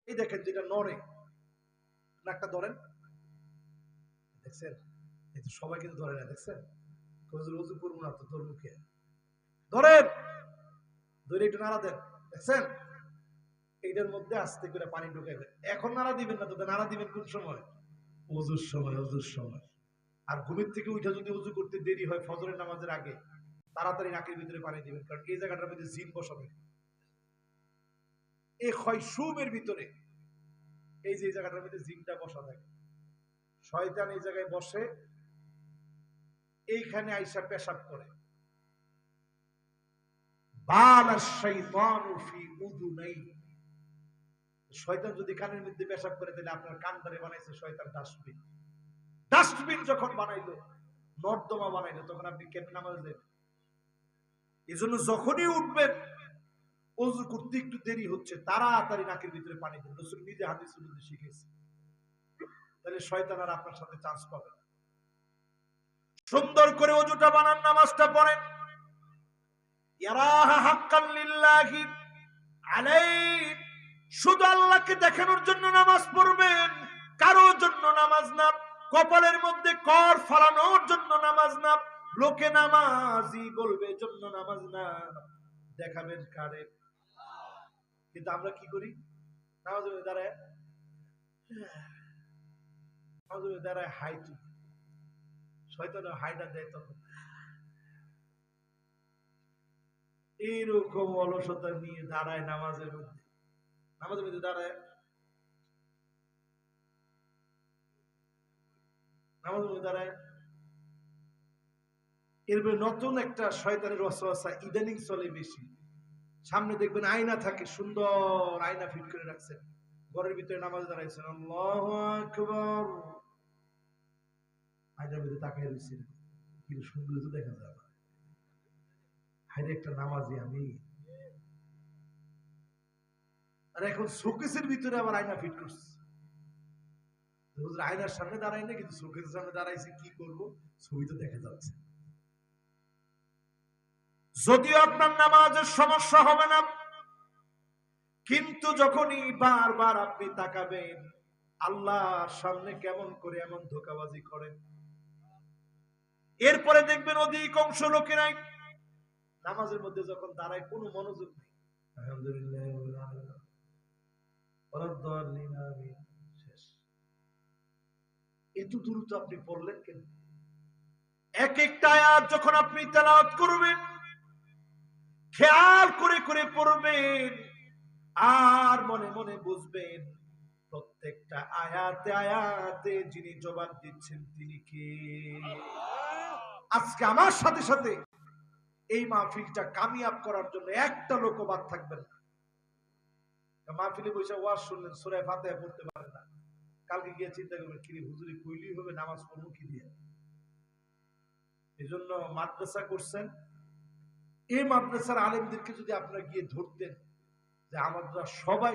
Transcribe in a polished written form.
এই দেখেন যেটা নড়ে, নাকটা ধরেন, দেখছেন? এই তো সবাই কিন্তু ধরে না, দেখছেন? উজু করবো না তো তোর মুখে ধরেন, ধরে একটু নাড়া দেন, দেখছেন? এইটার মধ্যে আস্তে করে পানি ঢুকাইবেন। এখন নাড়া দিবেন না তো, নাড়া দিবেন কোন সময়? ওজুর সময়, ওজুর সময়। আর ঘুমের থেকে উঠে যদি উজু করতে দেরি হয় ফজরের নামাজের আগে, তাড়াতাড়ি নাকের ভিতরে পানি দিবেন, কারণ এই জায়গাটার মধ্যে জিন বসাবে। এই খয়সুমের ভিতরে এই যে এই জায়গাটার মধ্যে জিনটা বসা থাকে, শয়তান এই জায়গায় বসে, এইখানে আইসা পেশাব করে। বালা শাইতানু ফি উযুনাই, শয়তান যদি কানের মধ্যে পেশাব করে তাহলে আপনার কান ধরে বানাইছে শয়তান ডাস্টবিন। ডাস্টবিন যখন বানাইলো, নর্দমা বানাইলো, তখন আপনি কেমনে নামাজ দেবেন? এই জন্য যখনই উঠবেন, ওযু করতে একটু দেরি হচ্ছে, তাড়াতাড়ি নাকের ভিতরে পানি দেন। রাসূল নিজে হাদিসের মধ্যে শিখিয়েছে। তাহলে শয়তান আর আপনার সাথে চান্স পাবে না। সুন্দর করে ওযুটা বানান, নামাজটা পড়েন। ইয়ারাহা হাক্কান লিল্লাহি আলাইহি, শুধু আল্লাহকে দেখানোর জন্য নামাজ পড়বেন, কারোর জন্য নামাজ না। কপালের মধ্যে কর ফালানোর জন্য নামাজ না। লোকে নামাজি বলবে জন্য নামাজ না। দেখাবেন কারে? কিন্তু আমরা কি করি? নামাজের মধ্যে দাঁড়ায়, নামাজের মধ্যে দাঁড়ায় হাই তুলি, শয়তান হাইটা দেয় তখন। এইরকম অলসতা নিয়ে দাঁড়ায় নামাজের মধ্যে, নামাজের মধ্যে দাঁড়ায়, নামাজের মধ্যে দাঁড়ায়। এরপরে নতুন একটা শয়তানের ওয়াসওয়াসা ইদানিং চলে বেশি। সামনে দেখবেন আয়না থাকে, সুন্দর আয়না ফিট করে রাখছেন, ঘরের ভিতরে নামাজে দাঁড়াইছেন, আল্লাহু আকবার, আয়নার ভিতরে তাকায় রয়েছেন, কিন্তু সুন্দর তো দেখা যায় না। হায়রে একটা নামাজি আমি। আর এখন শোকেসের ভিতরে আবার আয়না ফিট করছে। আয়নার সামনে দাঁড়াই না, কিন্তু শোকেসের সামনে দাঁড়াইছে, কি করব? ছবি তো দেখা যাচ্ছে। যদিও আপনার নামাজের সমস্যা হবে না, কিন্তু যখনই বারবার আপনি তাকাবেন, আল্লাহর সামনে কেমন করে এমন ধোঁকাবাজি করেন। এরপরে দেখবেন অধিকাংশ লোকেরাই নামাজের মধ্যে যখন দাঁড়ায় কোনো মনোযোগ নেই। আলহামদুলিল্লাহ, শেষ। এত দ্রুত আপনি পড়লেন কেন? এক একটা আয়াত যখন আপনি তেলাওয়াত করবেন, খেয়াল করে করে পড়বেন, আর মনে মনে বুঝবেন প্রত্যেকটা আয়াতে আয়াতে যিনি জবাব দিচ্ছেন তিনি কে। আজকে আমার সাথে সাথে এই মাহফিলটা কামিয়াব করার জন্য একটা লোক বাদ থাকবেন না। মাহফিলে বসে ওয়াজ শুনলেন, সূরা ফাতিহা পড়তে পারেন না, কালকে গিয়ে চিন্তা করবেন কি হুজুরি কইলেই হবে, নামাজ পড়বো কি দিয়ে। এই জন্য মাদ্রাসা করছেন, এই মাদ্রাসার আলেমদেরকে যদি আপনারা গিয়ে ধরতেন যে আমরা সবাই